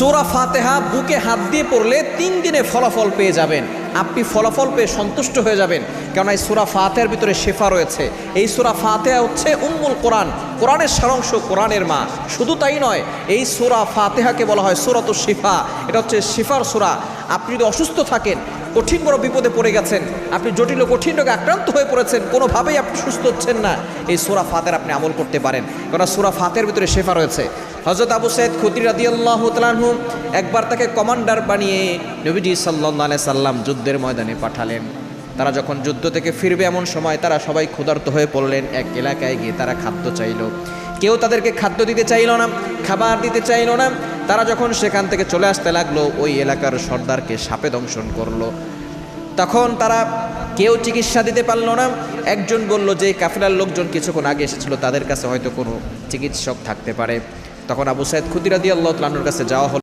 সূরা ফাতিহা বুকে হাত দিয়ে পড়লে 3 দিনে ফলাফল পেয়ে যাবেন। আপনি ফলাফল পেয়ে সন্তুষ্ট হয়ে যাবেন, কেননা এই সূরা ফাতিহার ভিতরে শেফা রয়েছে। এই সূরা ফাতিহা হচ্ছে উম্মুল কোরআন, কোরআনের সারাংশ, কোরআনের মা। শুধু তাই নয়, এই সূরা ফাতিহাকে বলা হয় সূরাতুশ শিফা। এটা হচ্ছে শিফার সূরা। আপনি যদি অসুস্থ থাকেন, কঠিন বড় বিপদে পড়ে গেছেন, আপনি জটিল কঠিন রোগে আক্রান্ত হয়ে পড়েছেন, কোনোভাবেই আপনি সুস্থ হচ্ছেন না, এই সূরা ফাতিহার আপনি আমল করতে পারেন, কারণ সূরা ফাতিহার ভিতরে শেফা রয়েছে। হযরত আবু সাঈদ খুদরি রাদিয়াল্লাহু তাআলা আনহু একবার তাকে কমান্ডার বানিয়ে নবীজি সাল্লাল্লাহু আলাইহি সাল্লাম যুদ্ধের ময়দানে পাঠালেন। তারা যখন যুদ্ধ থেকে ফিরবে এমন সময় তারা সবাই ক্ষুধার্ত হয়ে পড়লেন। এক এলাকায় গিয়ে তারা খাদ্য চাইল, কেউ তাদেরকে খাদ্য দিতে চাইল না, খাবার দিতে চাইল না। তারা যখন সেখান থেকে চলে আসতে লাগলো, ওই এলাকার সর্দারকে সাপে দংশন করলো। তখন তারা কেউ চিকিৎসা দিতে পারলো না। একজন বলল যে কাফেলার লোকজন কিছুক্ষণ আগে এসেছিল, তাদের কাছে হয়তো কোনো চিকিৎসক থাকতে পারে। তখন আবু সাঈদ খুদরি রাদিয়াল্লাহু তাআলা আনহুর কাছে যাওয়া হলো।